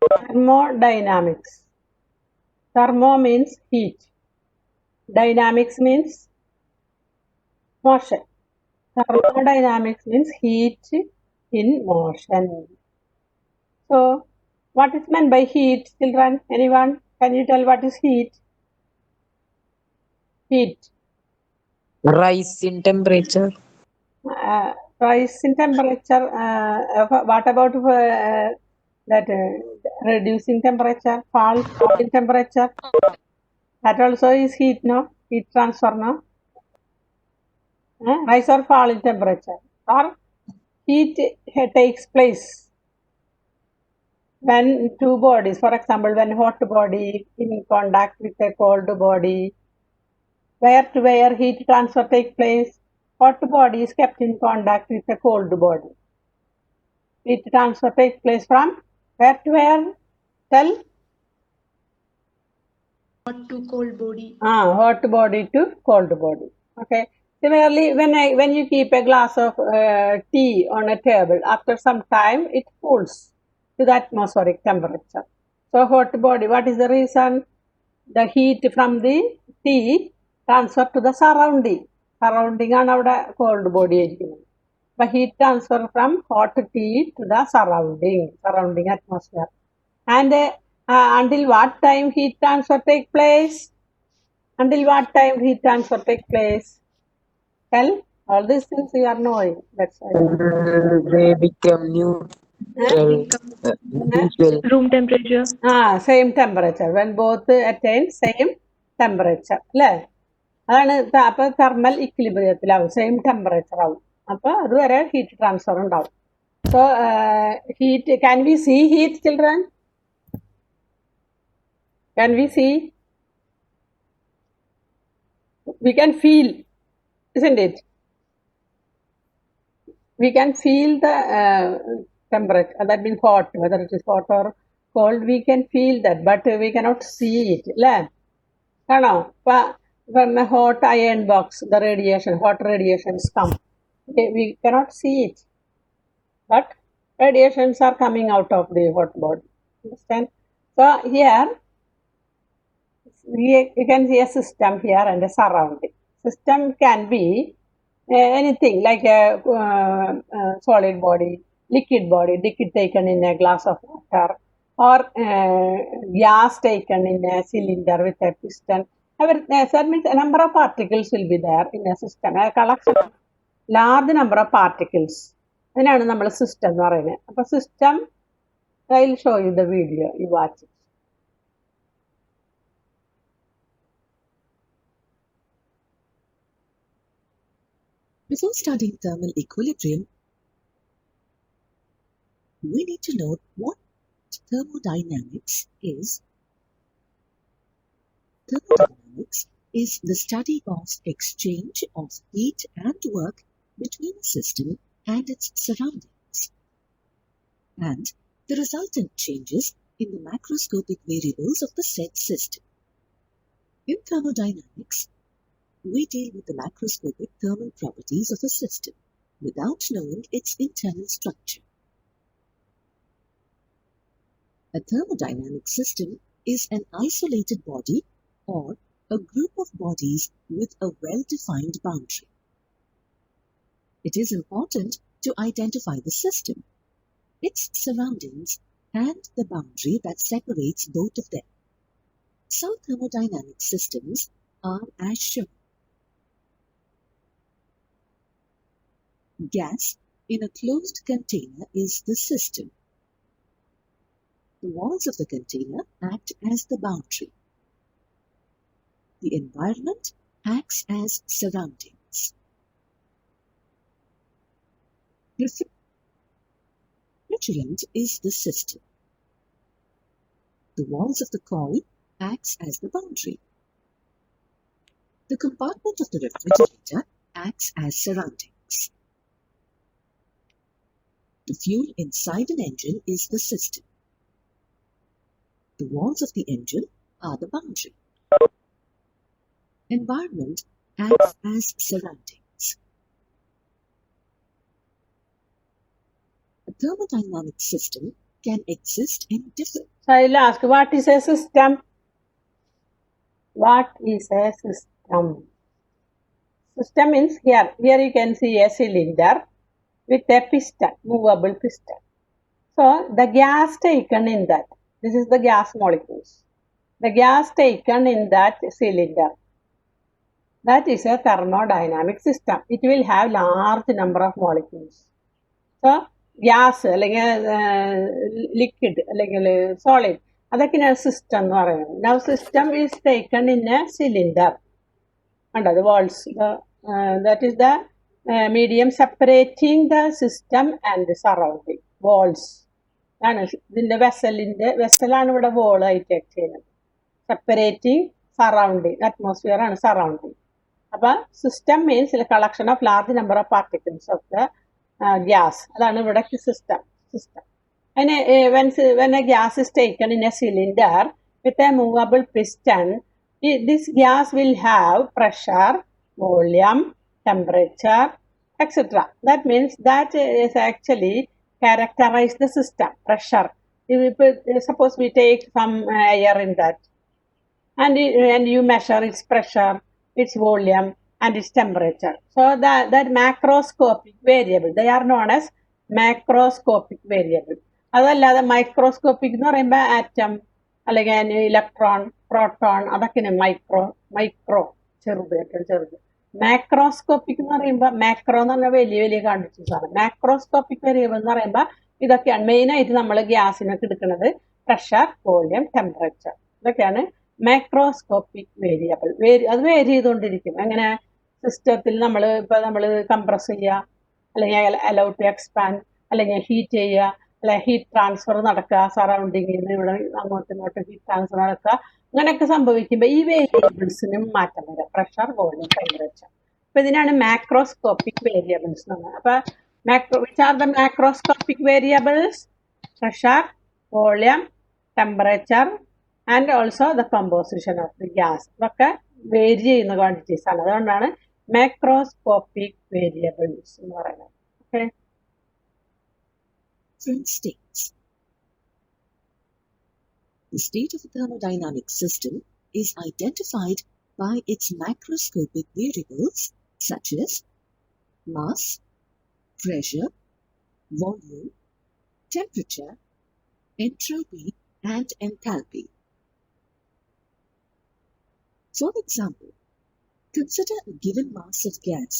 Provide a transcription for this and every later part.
Thermodynamics. Thermo means heat. Dynamics means motion. Thermodynamics means heat in motion. So, what is meant by heat, children? Anyone? Can you tell what is heat? Heat. Rise in temperature. Rise in temperature. What about that reducing temperature, fall in temperature? That also is heat, no? Heat transfer, no? Rise or fall in temperature. Or heat takes place when two bodies, for example, when hot body in contact with a cold body, where to where heat transfer takes place, hot body is kept in contact with a cold body. Heat transfer takes place from where to where? Tell. Hot to cold body. Hot body to cold body. Okay. Similarly, when you keep a glass of tea on a table, after some time it cools to the atmospheric temperature. So hot body, what is the reason? The heat from the tea transfer to the surrounding. Surrounding ആണ് അവിടെ cold body ആയിരിക്കുന്നത്. The heat transfer from hot tea to the surrounding atmosphere. And until what time heat transfer take place? Until what time heat transfer take place? Tell. All these things you are knowing. That's why. They become neutral. Neutral. Room temperature. Same temperature. When both attain same temperature. അല്ലേ അതാണ് അപ്പോൾ thermal ഇക്വിലിബ്രിയത്തിലാവും same temperature ആവും അപ്പോൾ അതുവരെ heat transfer ഉണ്ടാവും so heat can we see heat children can we see we can feel, isn't it? We can feel the temperature, that means hot, whether it is hot or cold, we can feel that, but we cannot see it. When a hot iron box, the hot radiations come, we cannot see it, but radiations are coming out of the hot body. Understand? So here, you can see a system here and a surrounding. System can be anything like a solid body, liquid taken in a glass of water, or gas taken in a cylinder with a piston. That means a number of particles will be there in a system. A collection of large number of particles. അതിനാണ് നമ്മൾ system എന്ന് പറയുന്നത്. അപ്പോൾ system I will show you the video, you watch it. Before studying thermal equilibrium, we need to know what thermodynamics is. Thermodynamics is the study of exchange of heat and work between a system and its surroundings, and the resultant changes in the macroscopic variables of the said system. In thermodynamics, we deal with the macroscopic thermal properties of a system without knowing its internal structure. A thermodynamic system is an isolated body or a group of bodies with a well-defined boundary. It is important to identify the system, its surroundings, and the boundary that separates both of them. Some thermodynamic systems are as shown. Gas in a closed container is the system. The walls of the container act as the boundary. The environment acts as surroundings. Refrigerant is the system. The walls of the coil acts as the boundary. The compartment of the refrigerator acts as surroundings. The fuel inside an engine is the system. The walls of the engine are the boundary. Environment acts as surroundings. A thermodynamic system can exist in different So I will ask, what is a system? What is a system? System means here you can see a cylinder with a piston, movable piston. So the gas taken in that, this is the gas molecules. The gas taken in that cylinder, that is a thermodynamic system. It will have large number of molecules. So gas അല്ലെങ്കിൽ liquid അല്ലെങ്കിൽ solid അതൊക്കെയാണ് system എന്ന് പറയുന്നത്. Now system is taken in a cylinder. Under the walls, that is the medium separating the system and the surrounding walls. ആണ് ഇതിന്റെ വെസലാണ് ഇവിടെ wall ആയിട്ട് act ചെയ്യുന്നത്. Separating surrounding, atmosphere ആണ് surrounding. അപ്പോൾ system means a collection of large number of particles of the gas. അതാണ് ഇവിടെ system. And when a gas is taken in a cylinder with a movable piston, this gas will have pressure, volume, temperature, etc. That means that is actually characterize the system. Pressure. Suppose we take some air in that, and you measure its pressure, its volume, and its temperature. So that macroscopic variable, they are known as macroscopic variable. അതല്ലാതെ microscopic എന്ന് പറയുമ്പോൾ atom അല്ലെങ്കിൽ electron, proton, അതൊക്കെയാണ് micro ചെറുത്. Macroscopic എന്ന് പറയുമ്പോൾ macro എന്ന് പറഞ്ഞാൽ വലിയ വലിയ ക്വാണ്ടിറ്റീസ് ആണ്. മാക്രോസ്കോപ്പിക് വേരിയബിൾ എന്ന് പറയുമ്പോൾ ഇതൊക്കെയാണ് മെയിനായിട്ട് നമ്മൾ ഗ്യാസിനൊക്കെ എടുക്കുന്നത്. പ്രഷർ, വോളിയം, ടെമ്പറേച്ചർ, ഇതൊക്കെയാണ് മാക്രോസ്കോപ്പിക് വേരിയബിൾ. അത് വേരി ചെയ്തുകൊണ്ടിരിക്കും. അങ്ങനെ സിസ്റ്റത്തിൽ നമ്മൾ കംപ്രസ് ചെയ്യുക, അല്ലെങ്കിൽ അലൗ ടു എക്സ്പാൻഡ്, അല്ലെങ്കിൽ ഹീറ്റ് ചെയ്യുക, അല്ലെ ഹീറ്റ് ട്രാൻസ്ഫർ നടക്കുക, സറൗണ്ടിങ്ങിൽ നിന്ന് ഇവിടെ അങ്ങോട്ടും ഇങ്ങോട്ടും ഹീറ്റ് ട്രാൻസ്ഫർ നടക്കുക, അങ്ങനെയൊക്കെ സംഭവിക്കുമ്പോൾ ഈ വേരിയബിൾസിനും മാറ്റം വരാം. Pressure, volume, temperature. അപ്പൊ ഇതിനാണ് മാക്രോസ്കോപ്പിക് വേരിയബിൾസ് എന്ന് പറയുന്നത്. അപ്പൊ which are the macroscopic variables? Pressure, volume, temperature and also the composition of the gas. ഇതൊക്കെ വേരി ചെയ്യുന്ന ക്വാണ്ടിറ്റീസ് ആണ്. അതുകൊണ്ടാണ് മാക്രോസ്കോപ്പിക് വേരിയബിൾസ് എന്ന് പറയുന്നത്. Okay. Different states. The state of a thermodynamic system is identified by its macroscopic variables such as mass, pressure, volume, temperature, entropy, and enthalpy. For example, consider a given mass of gas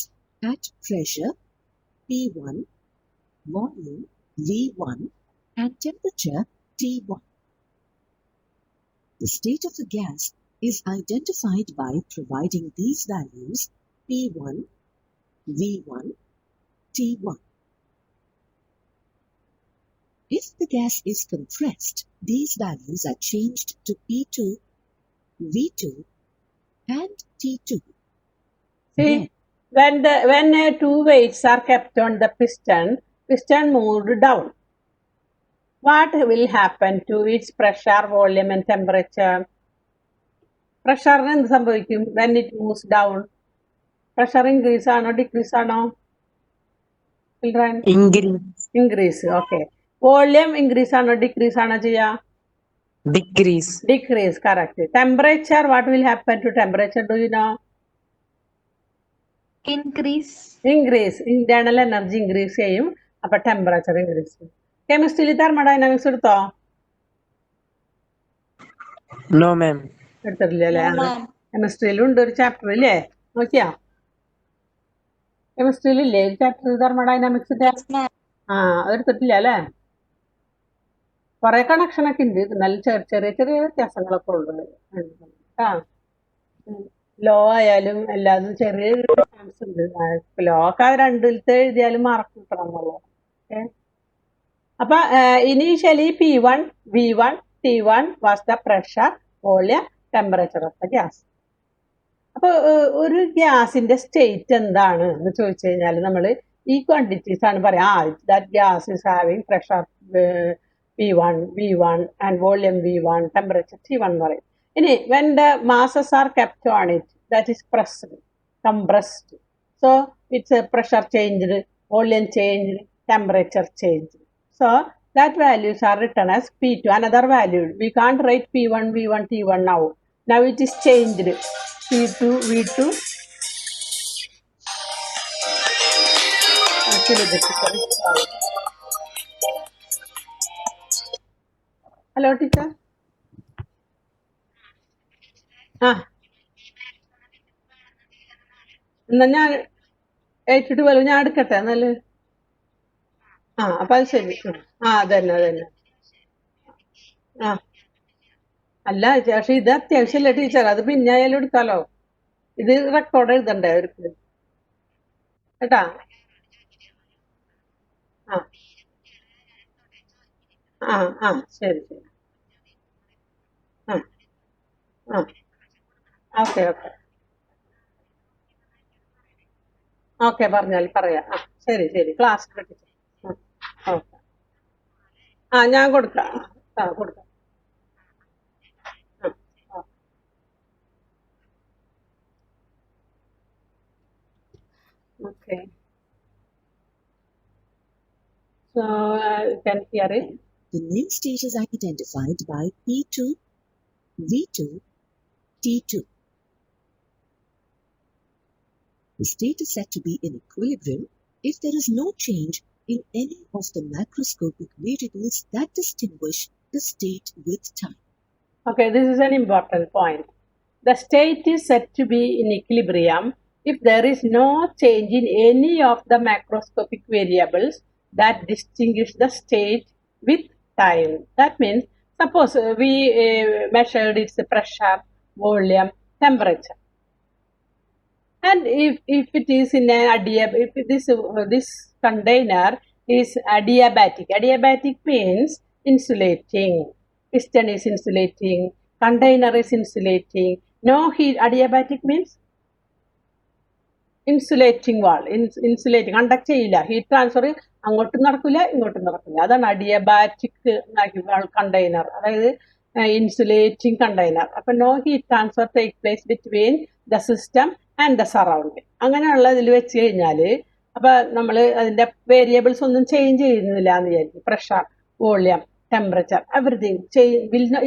at pressure P1, volume V1, and temperature T1. The state of the gas is identified by providing these values P1, V1, T1. If the gas is compressed, these values are changed to P2, V2, and T2. See, when two weights are kept on the piston moved down, what will happen to its pressure, volume, and temperature? Pressure എന്ത് സംഭവിക്കും? When it moves down, pressure increase ആണോ decrease ആണോ? Children? Increase. Okay. Volume increase ആണോ decrease ആണോ ചെയ്യുക? Decrease. Correct. Temperature, what will happen to temperature? Do you know? Increase. Internal energy increase ചെയ്യും. അപ്പൊ temperature increase ചെയ്യും. കെമിസ്ട്രിയിൽ തെർമോഡൈനാമിക്സ് എടുത്തോ? എടുത്തിട്ടില്ല അല്ലേ? കെമിസ്ട്രിയിലുണ്ട് ഒരു ചാപ്റ്റർ ഇല്ലേ? നോക്കിയാ? കെമിസ്ട്രിയിലില്ലേ ഒരു ചാപ്റ്റർ തെർമോഡൈനാമിക്സിന്റെ? അതെടുത്തിട്ടില്ല അല്ലേ? കുറെ കണക്ഷനൊക്കെ ഉണ്ട്. നല്ല ചെറിയ വ്യത്യാസങ്ങളൊക്കെ ഉള്ളു. ലോ ആയാലും എല്ലാതും ചെറിയ ഡിഫറൻസ് ഉണ്ട്. ലോ ഒക്കെ രണ്ടിലത്തെ എഴുതിയാലും മാർക്ക് കിട്ടണം എന്നുള്ളത്. അപ്പൊ initially P1, V1, T1 was the pressure, volume, temperature of the gas. അപ്പൊ ഒരു ഗ്യാസിന്റെ സ്റ്റേറ്റ് എന്താണ് എന്ന് ചോദിച്ചു കഴിഞ്ഞാൽ നമ്മൾ ഈ ക്വാണ്ടിറ്റീസ് ആണ് പറയാം. That gas is having pressure P1, V1 and volume V1, temperature T1 എന്ന് പറയും. ഇനി when the masses are kept on it, that is compressed. So its pressure changed, volume changed, temperature changed. So that values are written as P2, another value. We can't write P1, V1, T1 now. Now it is changed. P2, V2. Actually, the teacher is calling. Hello, teacher. എന്നാ ഞാൻ 8-12 ഞാൻ എടുക്കട്ടെ എന്നാല് അപ്പൊ അത് ശരി അതന്നെ അല്ല പക്ഷെ ഇത് അത്യാവശ്യമല്ലേ ടീച്ചർ അത് പിന്നെ ആയാലും എടുക്കാലോ ഇത് റെക്കോർഡ് എഴുതണ്ടേ അവർക്ക് കേട്ടാ ആ ആ ആ ശരി ആ ആ ഓക്കെ ഓക്കെ ഓക്കെ പറയാം ശരി ക്ലാസ് ഓക്കെ ഞാൻ കൊടുക്കാം കൊടുക്കാം okay so you can hear it. The new state is identified by P2, V2, T2. The state is said to be in equilibrium if there is no change in any of the macroscopic variables that distinguish the state with time. Okay, this is an important point. The state is said to be in equilibrium if there is no change in any of the macroscopic variables that distinguish the state with time. That means, suppose we measured its pressure, volume, temperature. And if it is in an adiabatic, if this container is adiabatic means insulating. Piston is insulating, container is insulating. No heat, adiabatic means insulating wall, insulating, conduct ചെയ്യില്ല heat transfer അങ്ങോട്ടും നടക്കില്ല ഇങ്ങോട്ടും നടക്കില്ല അതാണ് adiabatic container അതായത് insulating container അപ്പൊ no heat transfer take place between the system and the surrounding അങ്ങനെയുള്ള ഇതിൽ വെച്ച് കഴിഞ്ഞാൽ അപ്പൊ നമ്മൾ അതിന്റെ വേരിയബിൾസ് ഒന്നും ചേഞ്ച് ചെയ്യുന്നില്ല എന്ന് വിചാരിക്കും pressure volume temperature everything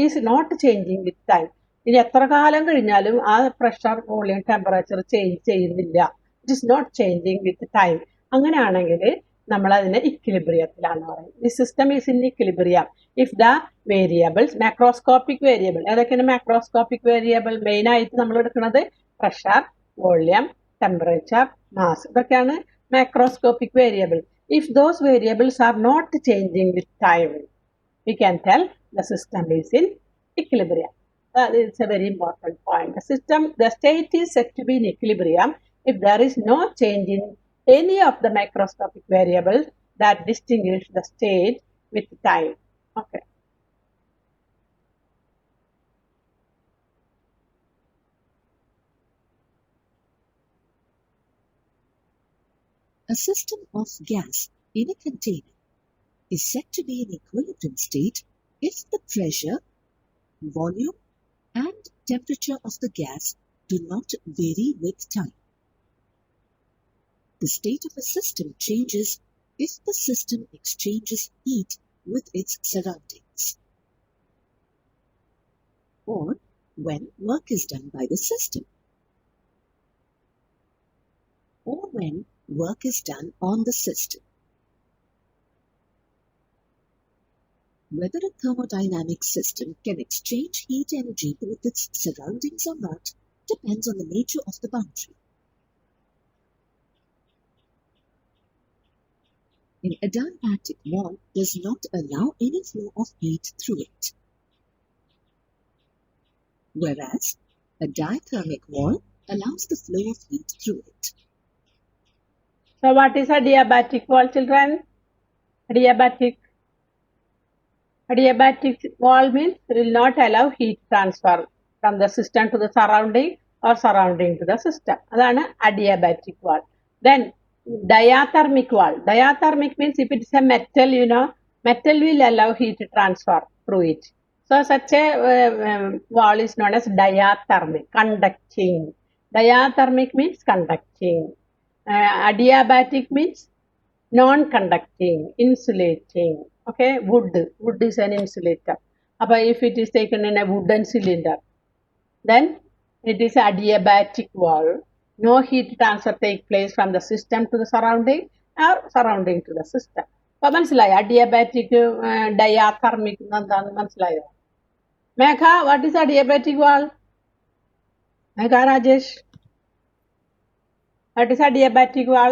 is not changing with time ഇനി എത്ര കാലം കഴിഞ്ഞാലും ആ പ്രഷർ വോളിയം ടെമ്പറേച്ചർ ചേഞ്ച് ചെയ്യുന്നില്ല it is not changing with time അങ്ങനെയാണെങ്കിൽ നമ്മൾ അതിനെ ഇക്വിലിബ്രിയത്തിലാന്ന് പറയും the system is in equilibrium if the variables macroscopic variable ഏതൊക്കെയാണ് മാക്രോസ്കോപ്പിക് വേരിയബിൾ മെയിൻ ആയിട്ട് നമ്മൾ എടുക്കുന്നത് പ്രഷർ വോളിയം ടെമ്പറേച്ചർ മാസ് ഇതൊക്കെയാണ് macroscopic variable if those variables are not changing with time we can tell the system is in equilibrium. It's a very important point. The state is said to be in equilibrium if there is no change in any of the macroscopic variables that distinguish the state with time. Okay. A system of gas in a container is said to be in equilibrium state if the pressure, volume, and temperature of the gas do not vary with time. The state of a system changes if the system exchanges heat with its surroundings, or when work is done by the system, or when work is done on the system. Whether a thermodynamic system can exchange heat energy with its surroundings or not depends on the nature of the boundary. An adiabatic wall does not allow any flow of heat through it, whereas a diathermic wall allows the flow of heat through it. So what is adiabatic wall, children? Adiabatic wall means it will not allow heat transfer from the system to the surrounding or surrounding to the system. That's adiabatic wall. Then diathermic wall. Diathermic means if it is a metal, metal will allow heat transfer through it. So such a wall is known as diathermic, conducting. Diathermic means conducting. Adiabatic means non-conducting, insulating. Okay, wood is an insulator. But if it is taken in a wooden cylinder, then it is adiabatic wall. No heat transfer take place from the system to the surrounding or surrounding to the system. അപ്പോൾ മനസ്സിലായോ adiabatic diathermic എന്താണെന്ന് മനസ്സിലായോ? Megha, what is adiabatic wall? Megha Rajesh, what is adiabatic wall?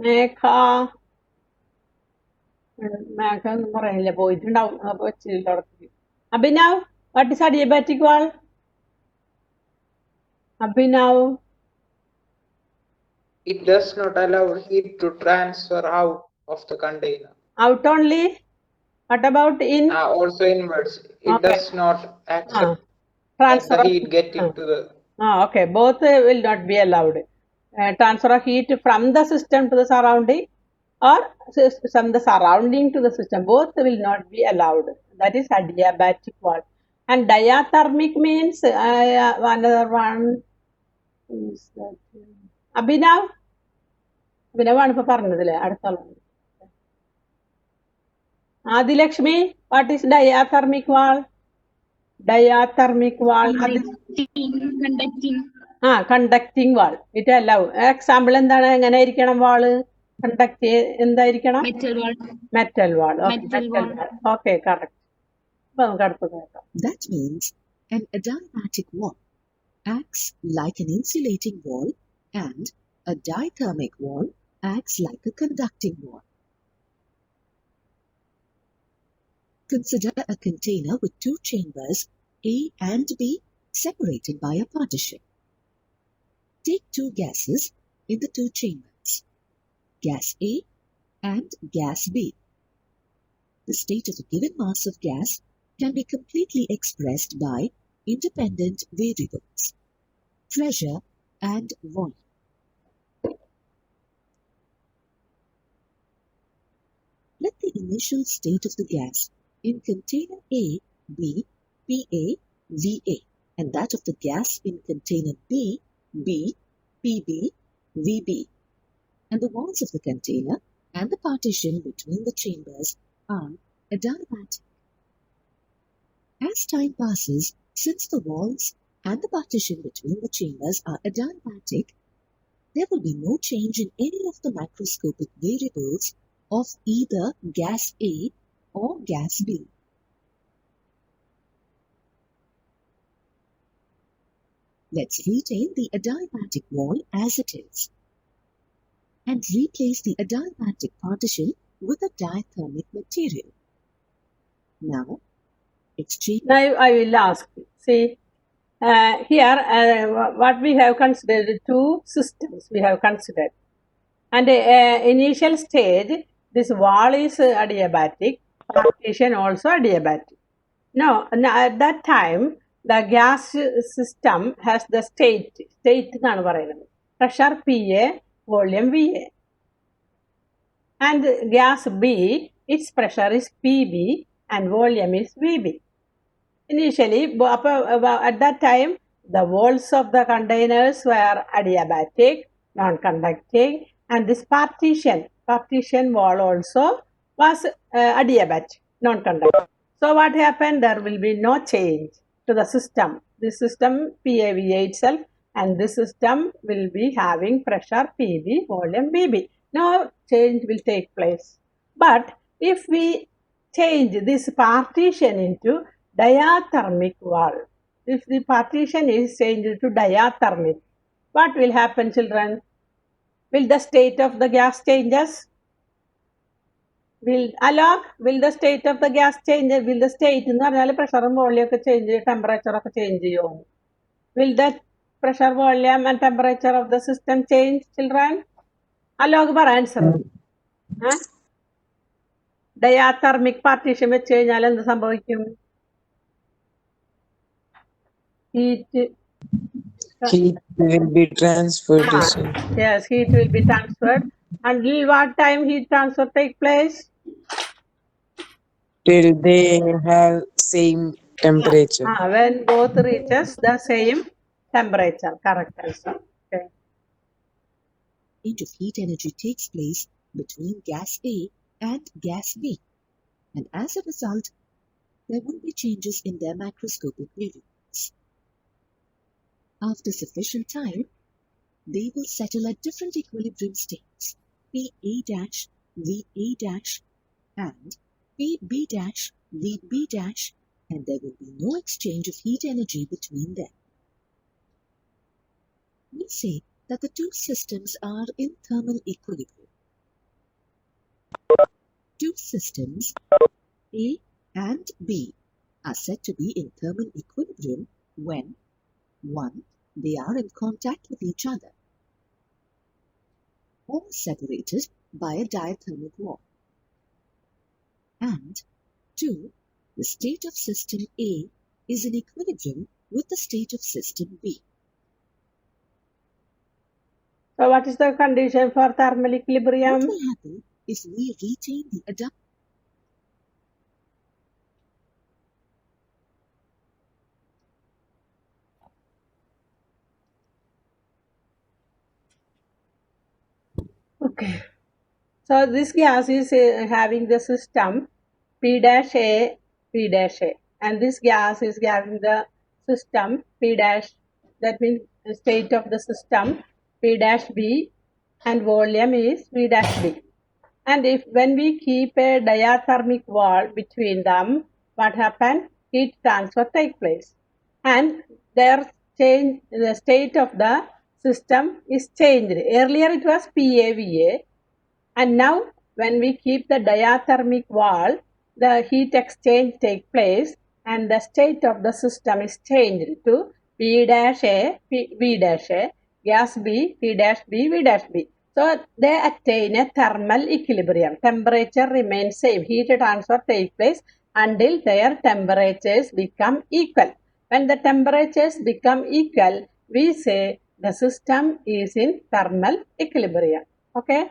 Megha Megha ഒന്നും പറയുന്നില്ല, പോയിട്ടുണ്ടാവും. അപ്പോൾ വെച്ചില്ല തുടക്കി. Abhinav, what is adiabatic wall? Abhinav, It does not allow heat to transfer out of the container. out only? What about in? Also inwards. It Okay. does not accept let Transfer the of heat get into the. okay, both will not be allowed. Transfer of heat from the system to the surrounding or from the surrounding to the system, both will not be allowed. That is adiabatic wall. And diathermic means another one is that Abhinav ആണ് ഇപ്പൊ പറഞ്ഞതില്ലേ, അടുത്തുള്ള Adilakshmi, what is diathermic wall? Diathermic wall conducting wall. It allow. Example എന്താണ്? എങ്ങനെ ഇരിക്കണം wall? Conduct എന്തായിരിക്കണം? Metal wall. Okay, correct. അപ്പൊ നമുക്ക് അടുത്തത് കേൾക്കാം. That means an adiabatic wall acts like an insulating wall and a dithermic wall acts like a conducting wall. Consider a container with two chambers A and B separated by a partition. Take two gases in the two chambers, gas A and gas B. The state of a given mass of gas can be completely expressed by independent variables, pressure and volume. Let the initial state of the gas in container A be PA, VA, and that of the gas in container B be PB, VB. And the walls of the container and the partition between the chambers are adiabatic. As time passes, since the walls and the partition between the chambers are adiabatic, there will be no change in any of the macroscopic variables of either gas A or gas B. Let's retain the adiabatic wall as it is and replace the adiabatic partition with a dithermic material. Now, exchange. Now I will ask you. See, here what we have considered, two systems we have considered. And initial stage, this wall is adiabatic, partition also adiabatic. Now at that time, the gas system has the state എന്നാണ് പറയുന്നത്. Pressure PA, volume VA. And gas B, its pressure is PB and volume is VB. Initially, at that time, the walls of the containers were adiabatic, non-conducting, and this partition wall also was adiabatic, non-conducting. So what happened? There will be no change to the system. This system PAVA itself, and this system will be having pressure PB, volume BB. No change will take place. But if we change this partition into diathermic wall, if the partition is changed to diathermic, what will happen, children? Will the state of the gas changes? Will the state of the gas change? Will the state എന്ന് പറഞ്ഞാൽ പ്രഷറും volume ഒക്കെ change ചെയ്യും, temperature ഒക്കെ change ചെയ്യുമോ? Will the pressure, volume and temperature of the system change, children? Alok പറ answer. ഡയാതർമിക് partition വെച്ച് കഴിഞ്ഞാൽ എന്ത് സംഭവിക്കും? Heat will be transferred. Yes, heat will be transferred. Until what time heat transfer take place? Till they have same temperature. When both reaches the same temperature. Correct answer. Okay. Exchange of heat energy takes place between gas A and gas B, and as a result, there will be changes in their macroscopic variables. After sufficient time, they will settle at different equilibrium states, PA dash, VA dash, and PB dash, VB dash, and there will be no exchange of heat energy between them. We say that the two systems are in thermal equilibrium. Two systems, A and B, are said to be in thermal equilibrium when 1. They are in contact with each other or separated by a diathermic wall, and 2. The state of system A is in equilibrium with the state of system B. So what is the condition for thermal equilibrium? What will happen if we retain the adaptation? Okay. So this gas is having the system P dash A, P dash A, and this gas is having the system P dash, that means the state of the system P dash B, and volume is V dash B. And if when we keep a diathermic wall between them, what happens? Heat transfer take place, and their change, the state of the system is changed. Earlier it was PAVA, and now when we keep the diathermic wall, the heat exchange take place, and the state of the system is changed to P dash A, V dash A, gas B, P dash B, V dash B. So they attain a thermal equilibrium. Temperature remains same. Heat transfer takes place until their temperatures become equal. When the temperatures become equal, we say the system is in thermal equilibrium. Okay.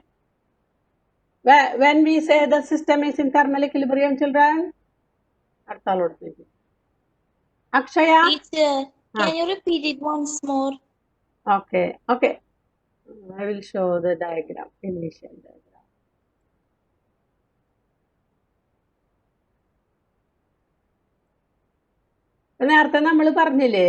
When we say the system is in thermal equilibrium, children? Akshaya? Teacher, can you repeat it once more? Okay, okay. I will show the diagram, initial diagram. നേരത്തെ നമ്മൾ പറഞ്ഞില്ലേ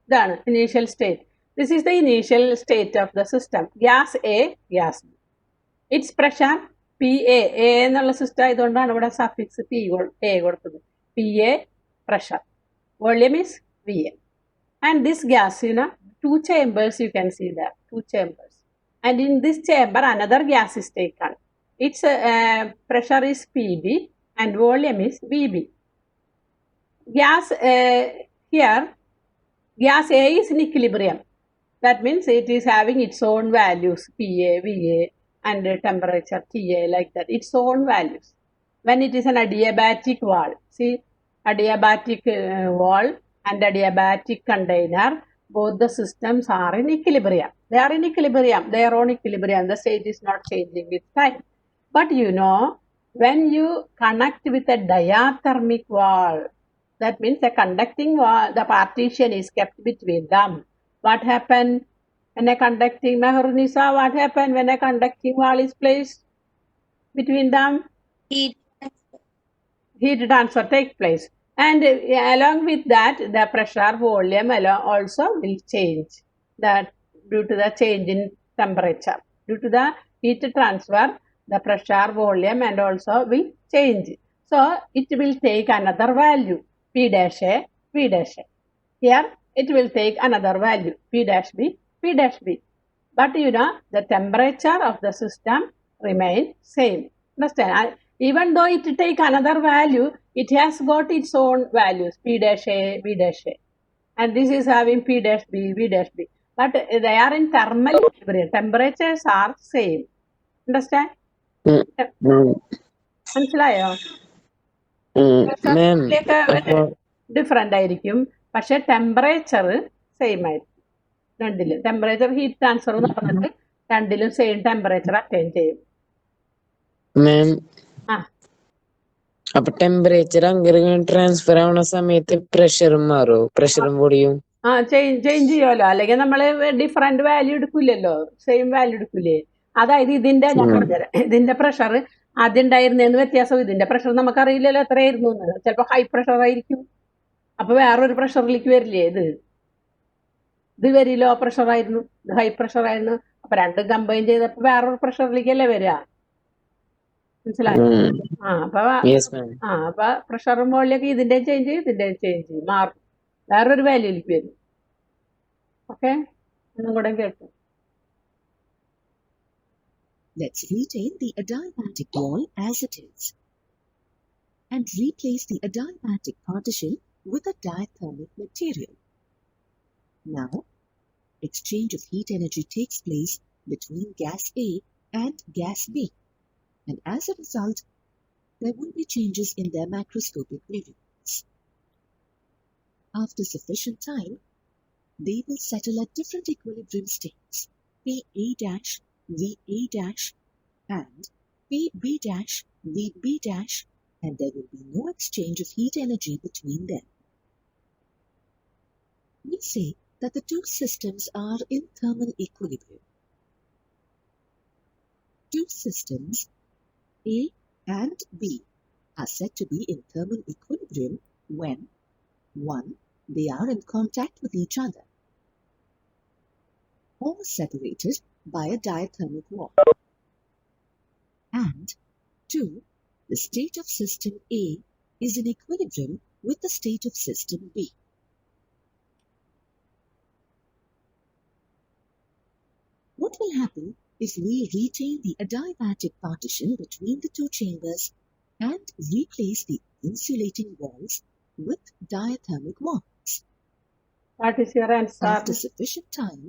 ഇതാണ് initial state. This is the initial state of the system. Gas A, gas B. Its pressure PA, A എന്നുള്ള system ആയതുകൊണ്ടാണ് ഇവിടെ suffix A കൊടുത്തത്. PA pressure. Volume is VA. And this gas, two chambers you can see there, two chambers. And in this chamber, another gas is taken. Its pressure is PB and volume is VB. Gas here, gas A is in equilibrium. That means it is having its own values, PA, VA, and temperature TA, like that, its own values. When it is an adiabatic wall, see, adiabatic wall and adiabatic container, both the systems are in equilibrium. They are in equilibrium, their own equilibrium. The state is not changing with time. But when you connect with a diathermic wall, that means a conducting wall, the partition is kept between them. What happened when a conducting, Mehrunisa, what happened when a conducting wall is placed between them? Heat transfer takes place. And along with that, the pressure, volume also will change that due to the change in temperature. Due to the heat transfer, the pressure, volume, and also will change. So it will take another value, P dash A, V dash A. Here it will take another value, P dash B, P dash B. But the temperature of the system remains same. Understand? Even though it take another value, it has got its own values, P dash A, V dash A. And this is having P dash B, V dash B. But they are in thermal equilibrium. Temperatures are same. Understand? മനസ്സിലായോ? Different ആയിരിക്കും, പക്ഷെ temperature same ആയിരിക്കും രണ്ടിലും. Temperature heat transfer നടന്നിട്ട് രണ്ടിലും same temperature attain ചെയ്യും. അപ്പൊ temperature അങ്ങനെ ട്രാൻസ്ഫർ ആവുന്ന സമയത്ത് പ്രഷറും മാറും, പ്രഷറും കൂടിയും. ചേഞ്ച് ചെയ്യുമല്ലോ, അല്ലെങ്കിൽ നമ്മൾ ഡിഫറെന്റ് വാല്യൂ എടുക്കില്ലല്ലോ, സെയിം വാല്യൂ എടുക്കില്ലേ. അതായത് ഇതിന്റെ ഞാൻ പറഞ്ഞുതരാം, ഇതിന്റെ പ്രഷർ ആദ്യം ഉണ്ടായിരുന്നതെന്ന് വ്യത്യാസം. ഇതിന്റെ പ്രഷർ നമുക്കറിയില്ലല്ലോ എത്രയായിരുന്നു എന്ന്. ചിലപ്പോൾ ഹൈ പ്രഷർ ആയിരിക്കും, അപ്പൊ വേറൊരു പ്രഷറിലേക്ക് വരില്ലേ. ഇത് വെരി ലോ പ്രഷർ ആയിരുന്നു, ഇത് ഹൈ പ്രഷർ ആയിരുന്നു. അപ്പൊ രണ്ടും കമ്പൈൻ ചെയ്തപ്പോ വേറൊരു പ്രഷറിലേക്കല്ലേ വരിക. മനസ്സിലായോ? അപ്പൊ പ്രഷർ മുകളിലേക്ക് ഇതിന്റെ ചേഞ്ച് ചെയ്യും, ഇതിന്റെ ചേഞ്ച് ചെയ്യും, മാറും, വേറൊരു വാല്യൂയിലേക്ക് വരും. ഓക്കെ, ഒന്നും കൂടെ കേട്ടു. Let's retain the adiabatic wall as it is and replace the adiabatic partition with a diathermic material. Now, exchange of heat energy takes place between gas A and gas B, and as a result, there will be changes in their macroscopic variables. After sufficient time, they will settle at different equilibrium states, PA', VA' and PB', VB', and there will be no exchange of heat energy between them. We say that the two systems are in thermal equilibrium. Two systems, A and B, are said to be in thermal equilibrium when 1. They are in contact with each other or separated by a diathermic wall, and 2. The state of system A is in equilibrium with the state of system B. What will happen if we retain the adiabatic partition between the two chambers and replace the insulating walls with diathermic walls? What is your answer? After sufficient time,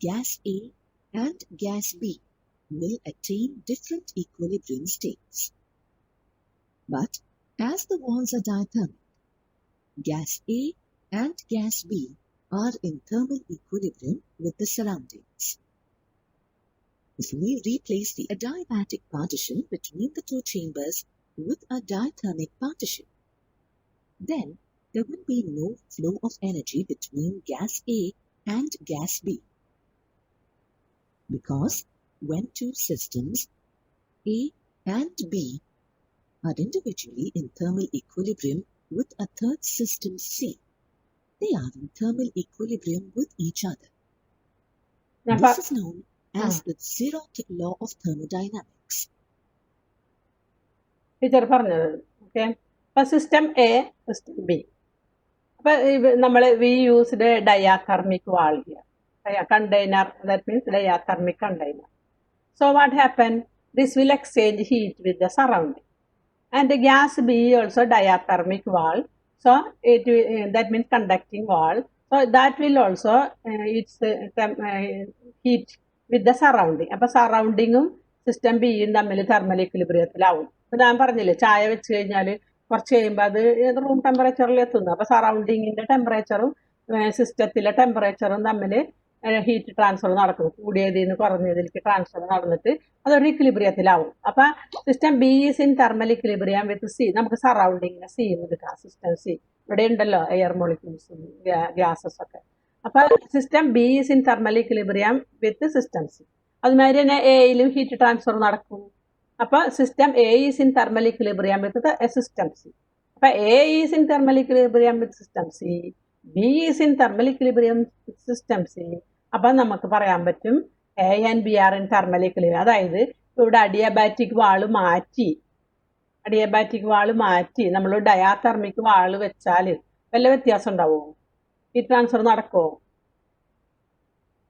gas A and gas B will attain different equilibrium states. But as the walls are diathermic, gas A and gas B are in thermal equilibrium with the surroundings. If we replace the adiabatic partition between the two chambers with a diathermic partition, then there will be no flow of energy between gas A and gas B. Because when two systems, A and B, are individually in thermal equilibrium with a third system C, they are in thermal equilibrium with each other. This is known as the zeroth law of thermodynamics. Teacher പറഞ്ഞത് okay. അപ്പൊ system A, system B. അപ്പൊ നമ്മൾ we used diathermic wall here, container, that means diathermic container. So what happened? This will exchange heat with the surrounding, and the gas B also diathermic wall, so it that means conducting wall, so that will also heat with the surrounding. അപ്പോൾ സറൗണ്ടിങ്ങും system ബിയും തമ്മിൽ thermal ഇക്വിലിബ്രിയത്തിലാവും. ഇപ്പം ഞാൻ പറഞ്ഞില്ലേ, ചായ വെച്ച് കഴിഞ്ഞാൽ കുറച്ച് കഴിയുമ്പോൾ അത് റൂം ടെമ്പറേച്ചറിൽ എത്തുന്നു. അപ്പോൾ സറൗണ്ടിങ്ങിൻ്റെ ടെമ്പറേച്ചറും സിസ്റ്റത്തിലെ ടെമ്പറേച്ചറും തമ്മിൽ ഹീറ്റ് ട്രാൻസ്ഫർ നടക്കും. കൂടിയതിൽ നിന്ന് കുറഞ്ഞതിലേക്ക് ട്രാൻസ്ഫർ നടന്നിട്ട് അതൊരു ഇക്വിലിബ്രിയത്തിലാവും. അപ്പം system B is in thermal equilibrium with C. നമുക്ക് സറൗണ്ടിങ്ങിനെ സി എന്ന് എടുക്കാം, സിസ്റ്റം സി. ഇവിടെ ഉണ്ടല്ലോ എയർ മോളിക്യൂൾസും ഗ്യാസസ് ഒക്കെ. അപ്പം system B is in thermal equilibrium with system C. അതുമാതിരി തന്നെ എയിലും ഹീറ്റ് ട്രാൻസ്ഫർ നടക്കും. അപ്പോൾ system A is in thermal equilibrium with system C. അപ്പം A is in thermal equilibrium with system C, B is in thermal equilibrium with system C. അപ്പം നമുക്ക് പറയാൻ പറ്റും A and B are in thermal equilibrium. അതായത് ഇവിടെ adiabatic വാള് മാറ്റി നമ്മൾ diathermic വാള് വെച്ചാൽ വല്ല വ്യത്യാസം ഉണ്ടാവുമോ? ഹീറ്റ് ട്രാൻസ്ഫർ നടക്കുമോ?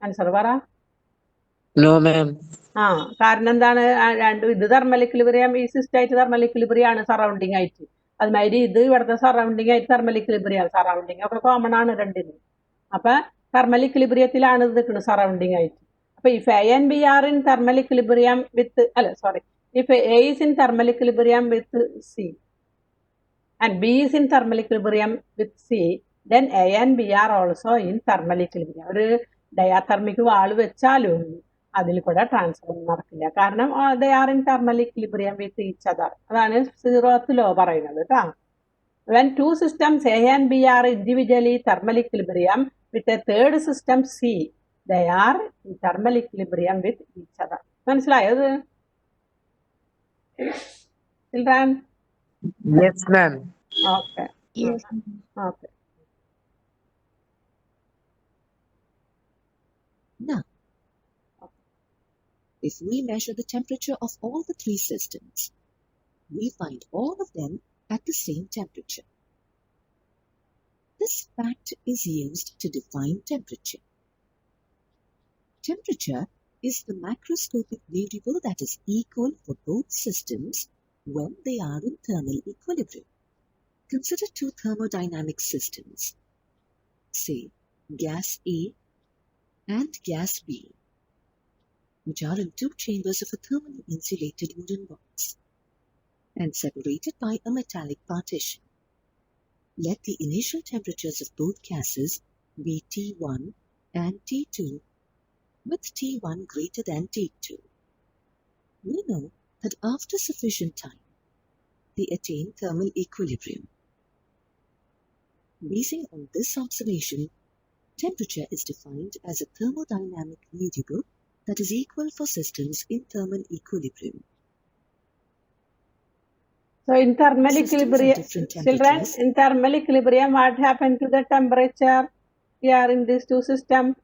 ആൻസർ പറ. No, ma'am. കാരണം എന്താണ്? രണ്ടും ഇത് തെർമൽ ഇക്വിലിബ്രിയം, ഈ സിസ്റ്റമായിട്ട് തെർമൽ ഇക്വിലിബ്രിയം ആണ് സറൗണ്ടിങ് ആയിട്ട്. അതുമാതിരി ഇത് ഇവിടുത്തെ സറൗണ്ടിങ് ആയിട്ട് തെർമൽ ഇക്വിലിബ്രിയം. സറൗണ്ടിങ് ഒക്കെ കോമൺ ആണ് രണ്ടിനും. അപ്പം തെർമൽ ഇക്വിലിബ്രിയത്തിലാണ് ഇത് നിൽക്കുന്നത് സറൗണ്ടിങ് ആയിട്ട്. അപ്പോൾ if A and B are in thermal equilibrium with if A is in thermal equilibrium with C and B is in thermal equilibrium with C, then A and B are also in thermal equilibrium. ഒരു diathermic വാള് വെച്ചാലും അതിൽ കൂടെ transfer ഒന്നും നടക്കില്ല. കാരണം they are in thermal equilibrium with each other. അതാണ് zeroth law പറയുന്നത് കേട്ടോ. when two systems A and B are individually thermal equilibrium with a third system C, they are in thermal equilibrium with each other. മനസ്സിലായോ ഇത്? Children? Yes, ma'am. Okay. Yes. Okay. Now, if we measure the temperature of all the three systems, we find all of them at the same temperature. This fact is used to define temperature. Temperature is the macroscopic variable that is equal for both systems when they are in thermal equilibrium. Consider two thermodynamic systems, say gas A and gas B, which are in two chambers of a thermally insulated wooden box and separated by a metallic partition. Let the initial temperatures of both gases be T1 and T2, with T1 greater than T2. We know that after sufficient time, they attain thermal equilibrium. Basing on this observation, temperature is defined as a thermodynamic variable that is equal for systems in thermal equilibrium. So in thermal Systems at equilibrium, different children, temperatures. in thermal equilibrium, what happened to the temperature here in these two systems?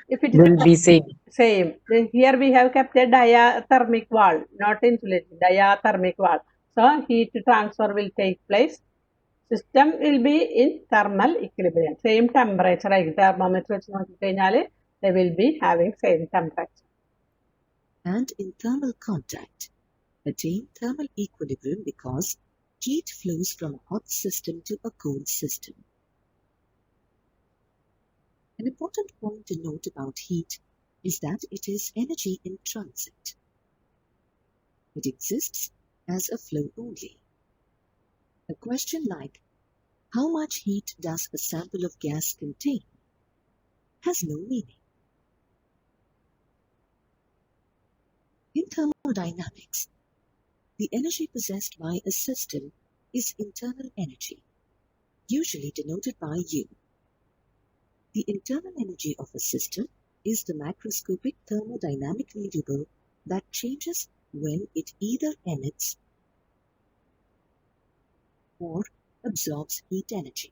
If it Will be is same. same, then here we have kept a diathermic wall, not insulated, diathermic wall. So heat transfer will take place. System will be in thermal equilibrium. Same temperature, like thermometer, they will be having same temperature. And in thermal contact, attain thermal equilibrium because heat flows from a hot system to a cold system. An important point to note about heat is that it is energy in transit. It exists as a flow only. A question like, how much heat does a sample of gas contain, has no meaning. In thermodynamics, the energy possessed by a system is internal energy, usually denoted by U. The internal energy of a system is the macroscopic thermodynamic variable that changes when it either emits or absorbs heat energy.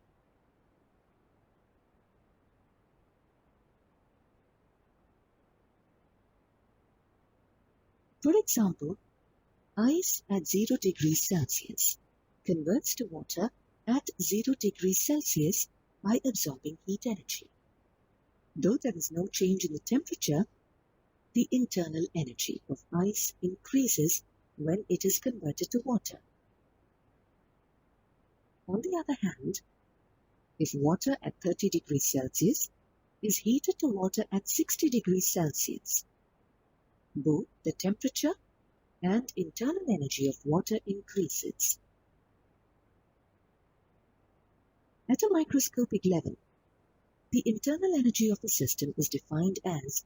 For example, ice at 0 degrees Celsius converts to water at 0 degrees Celsius by absorbing heat energy. Though there is no change in the temperature, the internal energy of ice increases when it is converted to water. On the other hand, if water at 30 degrees Celsius is heated to water at 60 degrees Celsius, both the temperature and internal energy of water increases. At a microscopic level, the internal energy of a system is defined as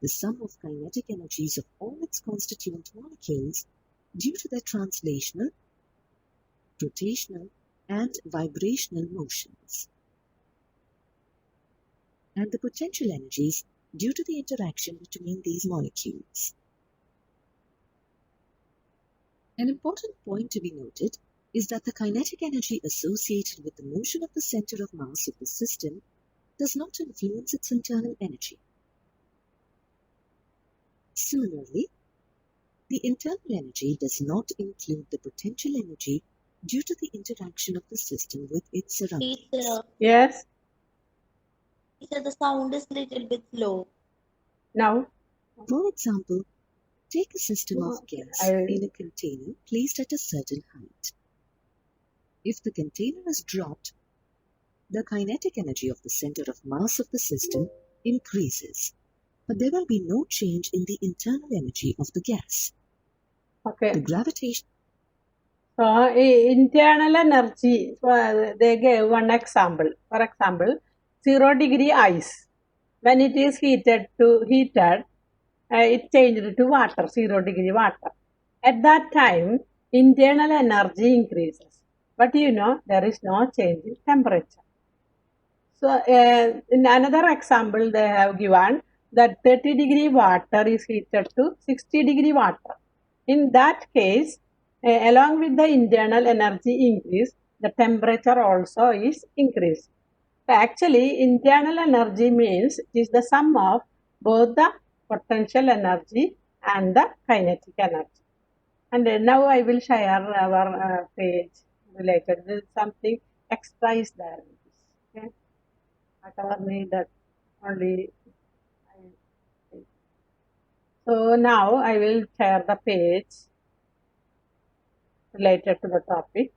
the sum of kinetic energies of all its constituent molecules due to their translational, rotational, and vibrational motions, and the potential energies due to the interaction between these molecules. An important point to be noted is that the kinetic energy associated with the motion of the center of mass of the system does not influence its internal energy. Similarly, the internal energy does not include the potential energy due to the interaction of the system with its surroundings. Teacher, Yes. the sound is little bit low. Now, For example, take a system of gas in a container placed at a certain height. If the container is dropped, the kinetic energy of the center of mass of the system increases, but there will be no change in the internal energy of the gas. okay. The gravitation. So internal energy, they gave one example. For example, 0 degree ice. When it is heated, it changed to water, 0 degree water. At that time, internal energy increases. but there is no change in temperature. So in another example, they have given that 30-degree water is heated to 60-degree water. In that case, along with the internal energy increase, the temperature also is increased. So actually, internal energy means it is the sum of both the potential energy and the kinetic energy. And now I will share our page related with something extra is there. Okay? Whatever needed, only. So now I will share the page related to the topic.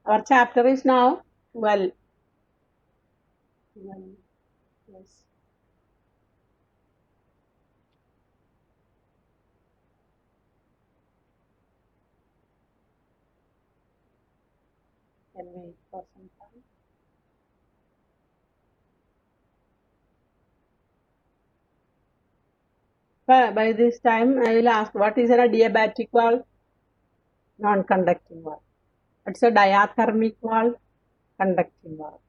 Our chapter is now 12. Yes. Can wait for some time. By this time, I will ask what is an adiabatic valve? Non-conducting valve. It's a diathermic valve, conducting valve.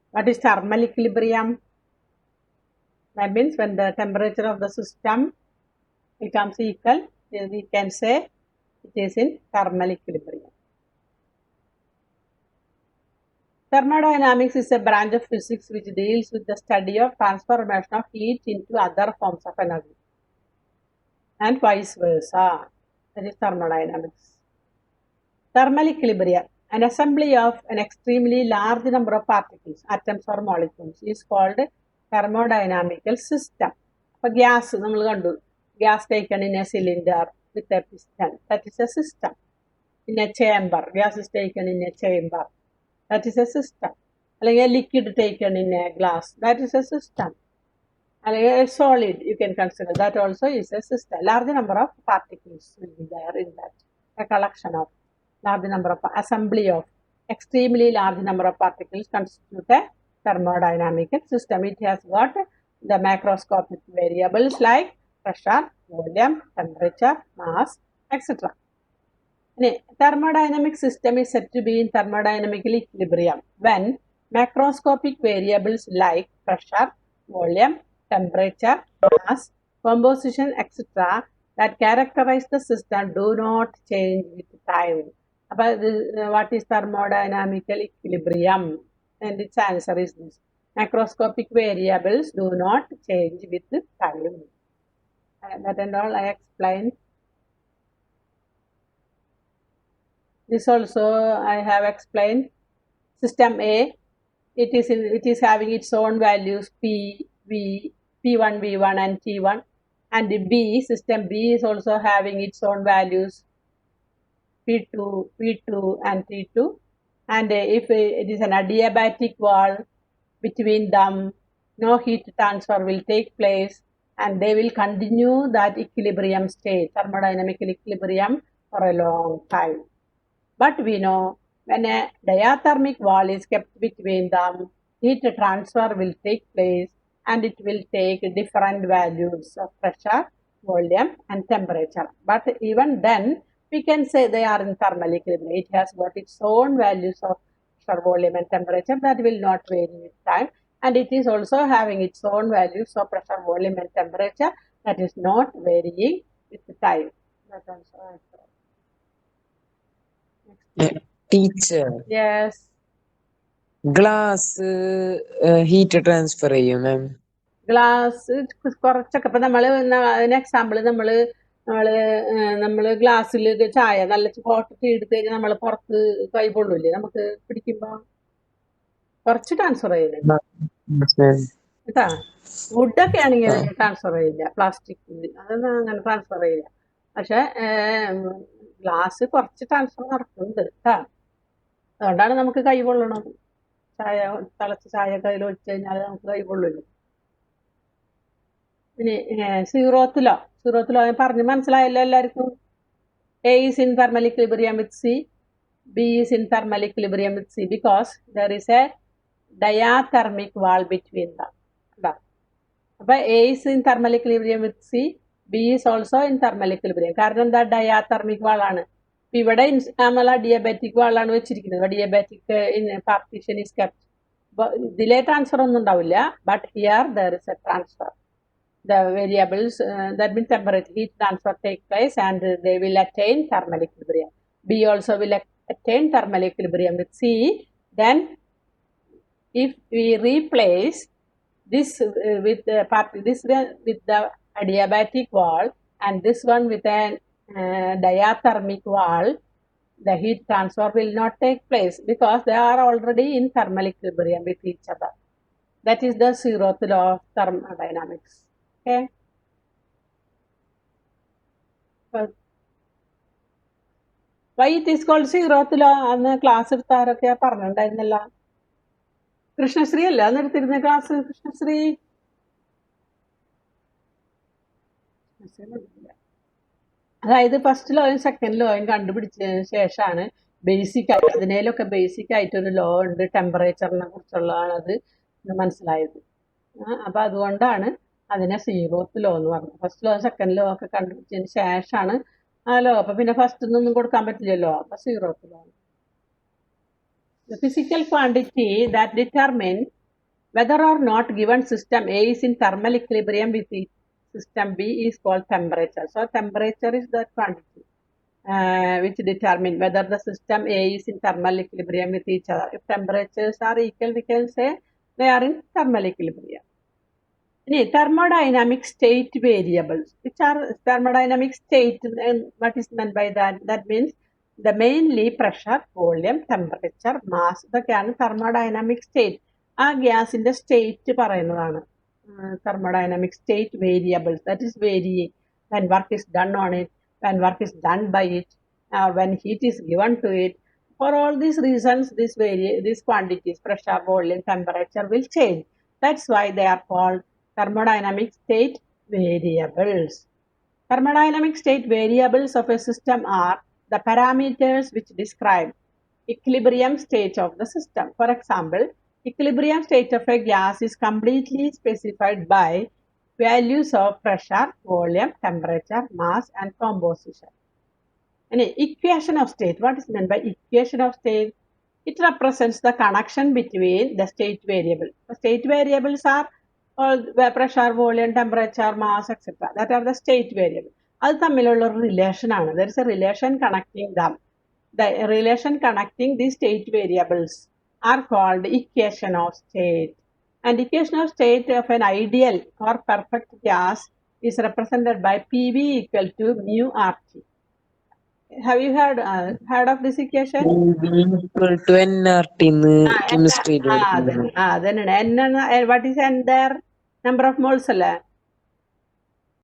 What is thermal equilibrium? That means when the temperature of the system becomes equal, we can say it is in thermal equilibrium. Thermodynamics is a branch of physics which deals with the study of transformation of heat into other forms of energy and vice versa. That is thermodynamics. Thermal equilibrium, an assembly of an extremely large number of particles, atoms or molecules, is called thermodynamical system. For gas, gas taken in a cylinder with a piston, that is a system. In a chamber, gas is taken in a chamber, that is a system. Like a liquid taken in a glass, that is a system. Like a solid, you can consider that also is a system. Large number of particles will be there in that. A collection of large number of assembly of extremely large number of particles constitute a thermodynamical system. It has got the macroscopic variables like pressure, volume, temperature, mass, etc. Thermodynamic system is said to be in thermodynamical equilibrium when macroscopic variables like pressure, volume, temperature, mass, composition, etc. that characterize the system do not change with time. But what is thermodynamical equilibrium? And its answer is this. Macroscopic variables do not change with time. That and all I explained. This also I have explained. System A, it is having its own values P, V, P1, V1 and T1. And B, system B is also having its own values P2, P2 and T2. And if it is an adiabatic valve, between them, no heat transfer will take place and they will continue that equilibrium state, thermodynamical equilibrium for a long time. But we know when a diathermic wall is kept between them, heat transfer will take place and it will take different values of pressure, volume and temperature. But even then, we can say they are in thermal equilibrium. It has got its own values of pressure, volume and temperature that will not vary with time. And it is also having its own values of pressure, volume and temperature that is not varying with time. That also I saw. Teacher Yes. Glass heat transfer ചെയ്യും മാം. Glass കുറച്ചൊക്കെ ഇപ്പൊ നമ്മള് example നമ്മള് ഗ്ലാസ്സിൽ ചായ നല്ല hot tea എടുത്ത് കഴിഞ്ഞാൽ നമ്മള് പുറത്ത് കൈ പൊള്ളൂല്ലേ നമുക്ക് പിടിക്കുമ്പോ കുറച്ച് ട്രാൻസ്ഫർ ചെയ്യുന്നുണ്ട് കേട്ടാ. വുഡൊക്കെ ആണെങ്കിൽ ട്രാൻസ്ഫർ ചെയ്യില്ല, പ്ലാസ്റ്റിക് അതൊന്നും അങ്ങനെ ട്രാൻസ്ഫർ ചെയ്യില്ല. പക്ഷെ ഗ്ലാസ് കുറച്ച് ട്രാൻസ്ഫർ നടക്കുന്നുണ്ട് കേട്ടാ. അതുകൊണ്ടാണ് നമുക്ക് കൈ പൊള്ളണത്. ചായ തിളച്ച ചായ കയ്യിൽ ഒഴിച്ചു കഴിഞ്ഞാൽ നമുക്ക് കൈ പൊള്ളില്ല. ഇനി സീറോത്തിലോ പറഞ്ഞ് മനസ്സിലായല്ലോ എല്ലാവർക്കും. A is in thermal equilibrium with C, B is in thermal equilibrium with C because there is a diathermic wall between them. But A is in thermal equilibrium with C, B is also in thermal equilibrium. കാരണം എന്താ diathermic wall ആണ്. ഇവിടെ നമ്മൾ adiabatic wall ആണ് വെച്ചിരിക്കുന്നത്. Adiabatic partition is kept. ഇതിലെ transfer ഒന്നും ഉണ്ടാവില്ല, but here there is a transfer. The variables, that means temperature, heat transfer take place and they will attain thermal equilibrium. B also will attain thermal equilibrium with C. Then if we replace this with the with the adiabatic wall and this one with a diathermic wall, the heat transfer will not take place because they are already in thermal equilibrium with each other. That is the zeroth law of thermodynamics. Okay. Why it is called zeroth law? അന്ന് class എടുത്താരൊക്കെ പറഞ്ഞിട്ടുണ്ടായിരുന്നല്ലോ. Krishnasree അല്ല അന്ന് എടുത്തിരുന്ന class? Krishnasree അതായത് first ലോയും second ലോയും കണ്ടുപിടിച്ചതിന് ശേഷമാണ് basic ആയിട്ട് അതിനേലൊക്കെ basic ആയിട്ടൊരു law ഉണ്ട് ടെമ്പറേച്ചറിനെ കുറിച്ചുള്ളതാണ് അത് മനസ്സിലായത്. അപ്പൊ അതുകൊണ്ടാണ് അതിനെ സീറോത്ത് ലോ എന്ന് പറഞ്ഞത്. ഫസ്റ്റ് ലോ സെക്കൻഡ് ലോ ഒക്കെ കണ്ടുപിടിച്ചതിന് ശേഷമാണ് ആ ലോ. അപ്പൊ പിന്നെ ഫസ്റ്റ് ഒന്നും കൊടുക്കാൻ പറ്റില്ലല്ലോ, അപ്പൊ zeroth law. The physical quantity that determine whether or not given system A is in thermal equilibrium with system B is called temperature. So temperature is that quantity which determine whether the system A is in thermal equilibrium with each other. If temperatures are equal, we can say they are in thermal equilibrium. Thermodynamic state variables, which are thermodynamic state, and what is meant by that? That means the mainly pressure, volume, temperature, mass, ഇതൊക്കെയാണ് thermodynamic state. ആ ഗ്യാസിന്റെ state പറയുന്നതാണ് thermodynamic state variables. That is varying when work is done on it, when work is done by it, or when heat is given to it. For all these reasons, these quantities, pressure, volume, temperature will change. That's why they are called thermodynamic state variables. Thermodynamic state variables of a system are the parameters which describe equilibrium state of the system. For example, equilibrium state of a gas is completely specified by values of pressure, volume, temperature, mass, and composition. And equation of state, what is meant by equation of state? It represents the connection between the state variables. The state variables are all pressure, volume, temperature, mass, etc. That are the state variables. അത് തമ്മിലുള്ള ഒരു relation ആണ്. There is a relation connecting them. The relation connecting these state variables are called equation of state. And equation of state of an ideal or perfect gas is represented by PV equal to mu RT. Have you heard of this equation? equal to nRT in chemistry. Then what is n there? Number of moles അല്ലേ?